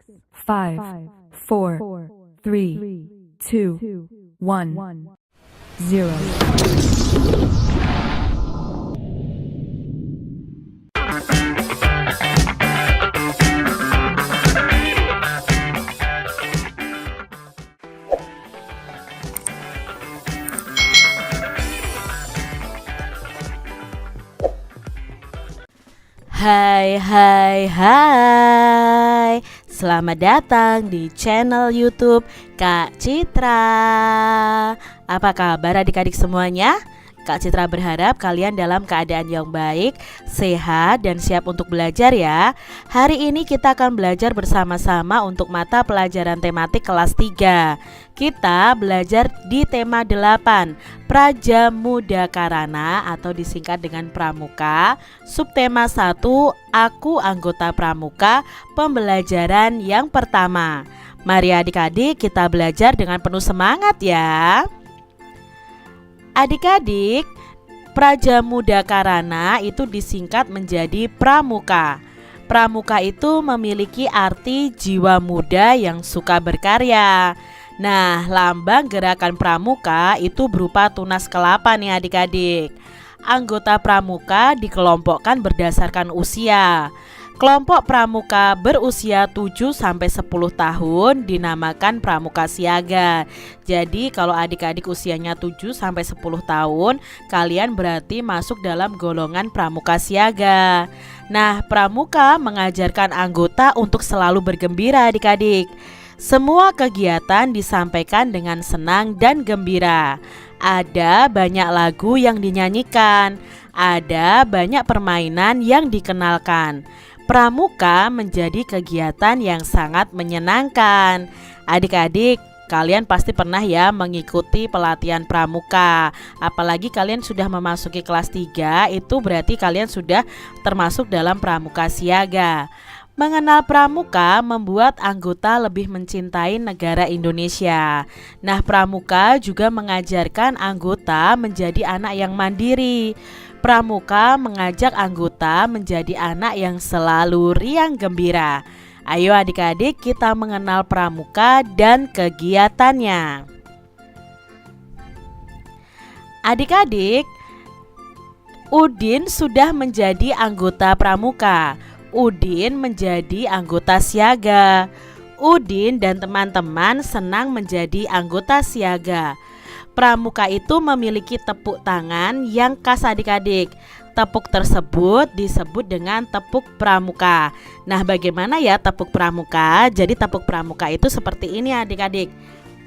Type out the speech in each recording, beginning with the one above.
5, 4, 3, 2, 1, 0. Hai, selamat datang di channel YouTube Kak Citra. Apa kabar adik-adik semuanya? Kak Citra berharap kalian dalam keadaan yang baik, sehat, dan siap untuk belajar ya. Hari ini kita akan belajar bersama-sama untuk mata pelajaran tematik kelas 3. Kita belajar di tema 8, Prajamudakarana atau disingkat dengan Pramuka. Subtema 1, Aku Anggota Pramuka, pembelajaran yang pertama. Mari adik-adik kita belajar dengan penuh semangat ya. Adik-adik, Prajamudakarana itu disingkat menjadi Pramuka. Pramuka itu memiliki arti jiwa muda yang suka berkarya. Nah, lambang gerakan Pramuka itu berupa tunas kelapa nih adik-adik. Anggota Pramuka dikelompokkan berdasarkan usia. Kelompok Pramuka berusia 7-10 tahun dinamakan Pramuka Siaga. Jadi kalau adik-adik usianya 7-10 tahun, kalian berarti masuk dalam golongan Pramuka Siaga. Nah, Pramuka mengajarkan anggota untuk selalu bergembira adik-adik. Semua kegiatan disampaikan dengan senang dan gembira. Ada banyak lagu yang dinyanyikan, ada banyak permainan yang dikenalkan. Pramuka menjadi kegiatan yang sangat menyenangkan. Adik-adik, kalian pasti pernah ya mengikuti pelatihan pramuka. Apalagi kalian sudah memasuki kelas 3, itu berarti kalian sudah termasuk dalam Pramuka Siaga. Mengenal pramuka membuat anggota lebih mencintai negara Indonesia. Nah, pramuka juga mengajarkan anggota menjadi anak yang mandiri. Pramuka mengajak anggota menjadi anak yang selalu riang gembira. Ayo adik-adik kita mengenal pramuka dan kegiatannya. Adik-adik, Udin sudah menjadi anggota pramuka. Udin menjadi anggota siaga. Udin dan teman-teman senang menjadi anggota siaga. Pramuka itu memiliki tepuk tangan yang khas adik-adik. Tepuk tersebut disebut dengan tepuk pramuka. Nah, bagaimana ya tepuk pramuka? Jadi tepuk pramuka itu seperti ini adik-adik.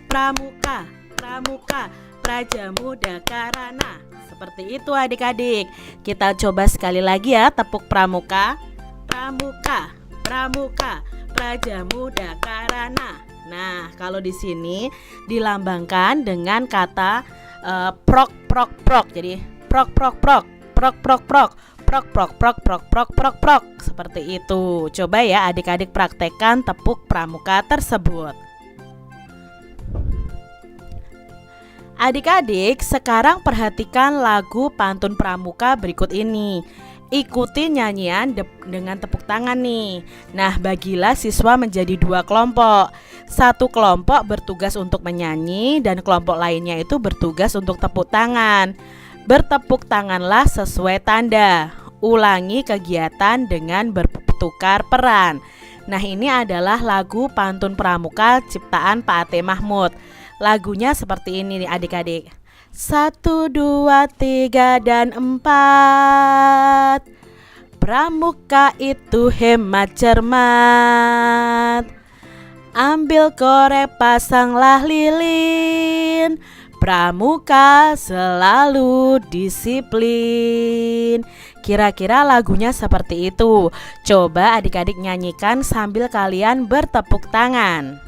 Pramuka, pramuka, Prajamudakarana. Seperti itu adik-adik. Kita coba sekali lagi ya tepuk pramuka. Pramuka, pramuka, Prajamudakarana. Nah, kalau di sini dilambangkan dengan kata prok prok prok. Jadi prok prok prok, prok prok prok, prok prok prok prok prok prok prok. Seperti itu. Coba ya adik-adik praktekkan tepuk pramuka tersebut. Adik-adik, sekarang perhatikan lagu pantun pramuka berikut ini. Ikuti nyanyian dengan tepuk tangan nih. Nah, bagilah siswa menjadi 2 kelompok. Satu kelompok bertugas untuk menyanyi dan kelompok lainnya itu bertugas untuk tepuk tangan. Bertepuk tanganlah sesuai tanda. Ulangi kegiatan dengan bertukar peran. Nah, ini adalah lagu pantun pramuka ciptaan Pak Ate Mahmud. Lagunya seperti ini nih adik-adik. 1, 2, 3, dan 4. Pramuka itu hemat cermat. Ambil korek, pasanglah lilin. Pramuka selalu disiplin. Kira-kira lagunya seperti itu. Coba adik-adik nyanyikan sambil kalian bertepuk tangan.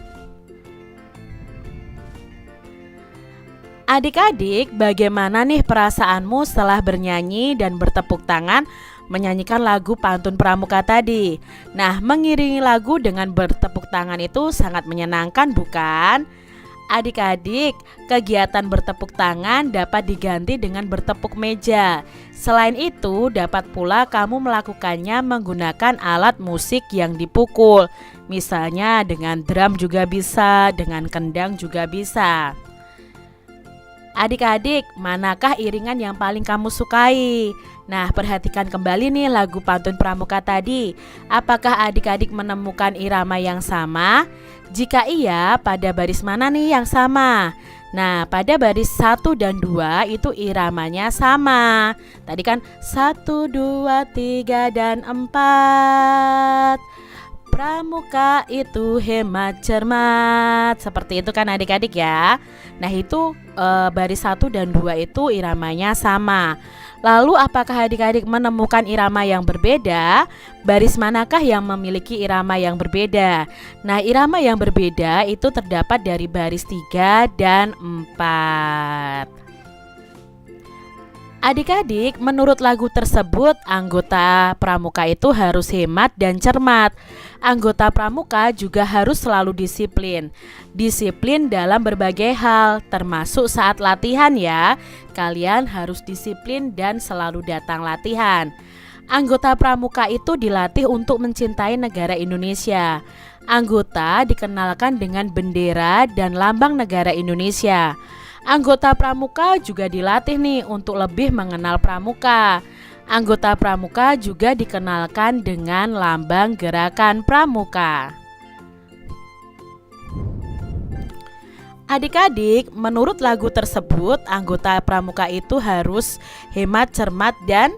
Adik-adik, bagaimana nih perasaanmu setelah bernyanyi dan bertepuk tangan menyanyikan lagu pantun pramuka tadi? Nah, mengiringi lagu dengan bertepuk tangan itu sangat menyenangkan bukan? Adik-adik, kegiatan bertepuk tangan dapat diganti dengan bertepuk meja. Selain itu, dapat pula kamu melakukannya menggunakan alat musik yang dipukul. Misalnya dengan drum juga bisa, dengan kendang juga bisa. Adik-adik, manakah iringan yang paling kamu sukai? Nah, perhatikan kembali nih lagu pantun pramuka tadi. Apakah adik-adik menemukan irama yang sama? Jika iya, pada baris mana nih yang sama? Nah, pada baris 1 dan 2 itu iramanya sama. Tadi kan 1, 2, 3, dan 4. Pramuka itu hemat cermat. Seperti itu kan adik-adik ya. Nah itu baris 1 dan 2 itu iramanya sama. Lalu apakah adik-adik menemukan irama yang berbeda? Baris manakah yang memiliki irama yang berbeda? Nah irama yang berbeda itu terdapat dari baris 3 dan 4. Adik-adik, menurut lagu tersebut, anggota pramuka itu harus hemat dan cermat. Anggota pramuka juga harus selalu disiplin. Disiplin dalam berbagai hal, termasuk saat latihan ya. Kalian harus disiplin dan selalu datang latihan. Anggota pramuka itu dilatih untuk mencintai negara Indonesia. Anggota dikenalkan dengan bendera dan lambang negara Indonesia. Anggota pramuka juga dilatih nih untuk lebih mengenal pramuka. Anggota pramuka juga dikenalkan dengan lambang gerakan pramuka. Adik-adik, menurut lagu tersebut, anggota pramuka itu harus hemat, cermat, dan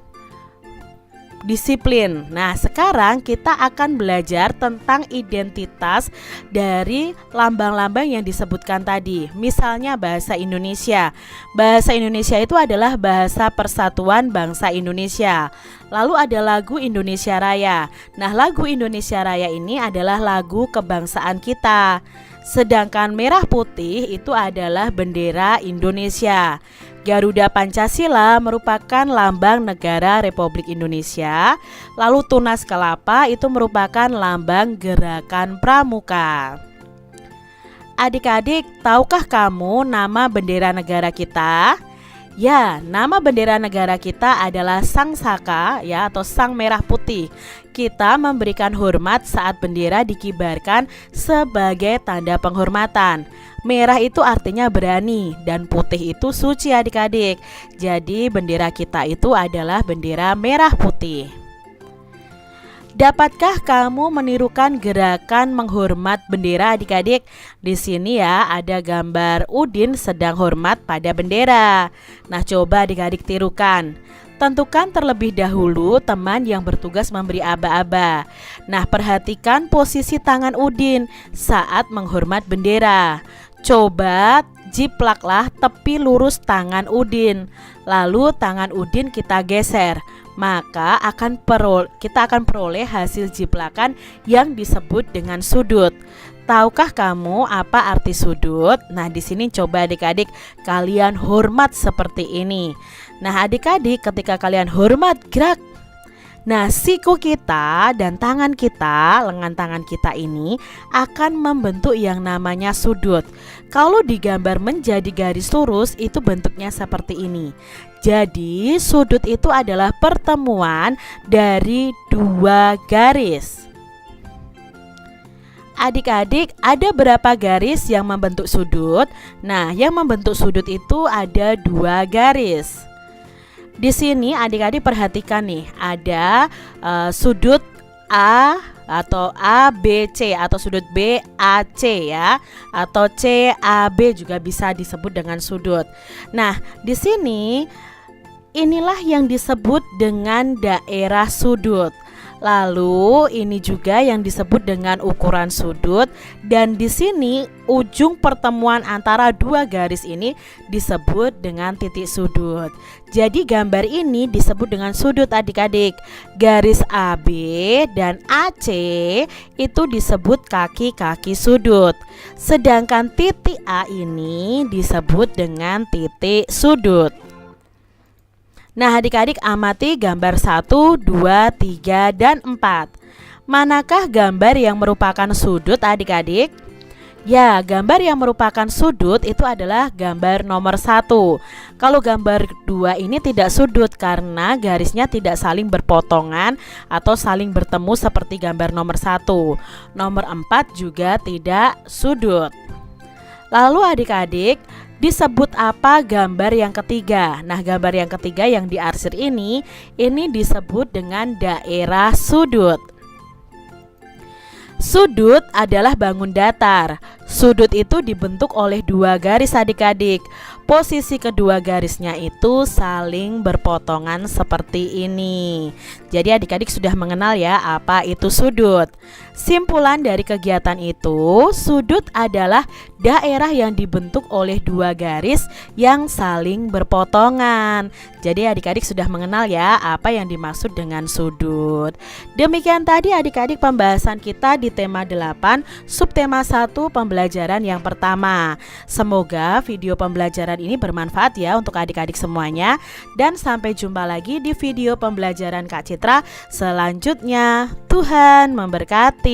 disiplin. Nah, sekarang kita akan belajar tentang identitas dari lambang-lambang yang disebutkan tadi. Misalnya bahasa Indonesia. Bahasa Indonesia itu adalah bahasa persatuan bangsa Indonesia. Lalu ada lagu Indonesia Raya. Nah, lagu Indonesia Raya ini adalah lagu kebangsaan kita. Sedangkan merah putih itu adalah bendera Indonesia. Garuda Pancasila merupakan lambang negara Republik Indonesia. Lalu tunas kelapa itu merupakan lambang gerakan pramuka. Adik-adik, tahukah kamu nama bendera negara kita? Ya, nama bendera negara kita adalah Sang Saka ya, atau Sang Merah Putih. Kita memberikan hormat saat bendera dikibarkan sebagai tanda penghormatan. Merah itu artinya berani dan putih itu suci adik-adik. Jadi bendera kita itu adalah bendera merah putih. Dapatkah kamu menirukan gerakan menghormat bendera adik-adik? Di sini ya ada gambar Udin sedang hormat pada bendera. Nah coba adik-adik tirukan. Tentukan terlebih dahulu teman yang bertugas memberi aba-aba. Nah perhatikan posisi tangan Udin saat menghormat bendera. Coba jiplaklah tepi lurus tangan Udin. Lalu tangan Udin kita geser. Maka kita akan peroleh hasil jiplakan yang disebut dengan sudut. Tahukah kamu apa arti sudut? Nah, di sini coba adik-adik kalian hormat seperti ini. Nah, adik-adik ketika kalian hormat gerak. Nah, siku kita dan tangan kita, lengan tangan kita ini akan membentuk yang namanya sudut. Kalau digambar menjadi garis lurus itu bentuknya seperti ini. Jadi sudut itu adalah pertemuan dari dua garis. Adik-adik, ada berapa garis yang membentuk sudut? Nah, yang membentuk sudut itu ada dua garis. Di sini adik-adik perhatikan nih, ada sudut A atau ABC atau sudut BAC ya, atau CAB juga bisa disebut dengan sudut. Nah, di sini inilah yang disebut dengan daerah sudut. Lalu ini juga yang disebut dengan ukuran sudut, dan di sini ujung pertemuan antara dua garis ini disebut dengan titik sudut. Jadi gambar ini disebut dengan sudut adik-adik. Garis AB dan AC itu disebut kaki-kaki sudut. Sedangkan titik A ini disebut dengan titik sudut. Nah adik-adik amati gambar 1, 2, 3, dan 4. Manakah gambar yang merupakan sudut adik-adik? Ya, gambar yang merupakan sudut itu adalah gambar nomor 1. Kalau gambar 2 ini tidak sudut karena garisnya tidak saling berpotongan atau saling bertemu seperti gambar nomor 1. Nomor 4 juga tidak sudut. Lalu adik-adik, disebut apa gambar yang ketiga? Nah, gambar yang ketiga yang diarsir ini disebut dengan daerah sudut. Sudut adalah bangun datar. Sudut itu dibentuk oleh dua garis adik-adik. Posisi kedua garisnya itu saling berpotongan seperti ini. Jadi adik-adik sudah mengenal ya apa itu sudut. Simpulan dari kegiatan itu, sudut adalah daerah yang dibentuk oleh dua garis yang saling berpotongan. Jadi adik-adik sudah mengenal ya apa yang dimaksud dengan sudut. Demikian tadi adik-adik pembahasan kita di tema 8, subtema 1 pembelajaran yang pertama. Semoga video pembelajaran ini bermanfaat ya untuk adik-adik semuanya. Dan sampai jumpa lagi di video pembelajaran Kak Citra selanjutnya. Tuhan memberkati.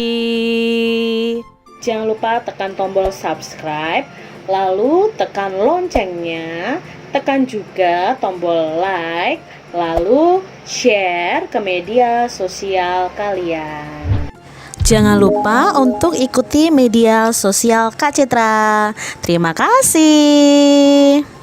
Jangan lupa tekan tombol subscribe, lalu tekan loncengnya, tekan juga tombol like, lalu share ke media sosial kalian. Jangan lupa untuk ikuti media sosial Kak Citra. Terima kasih.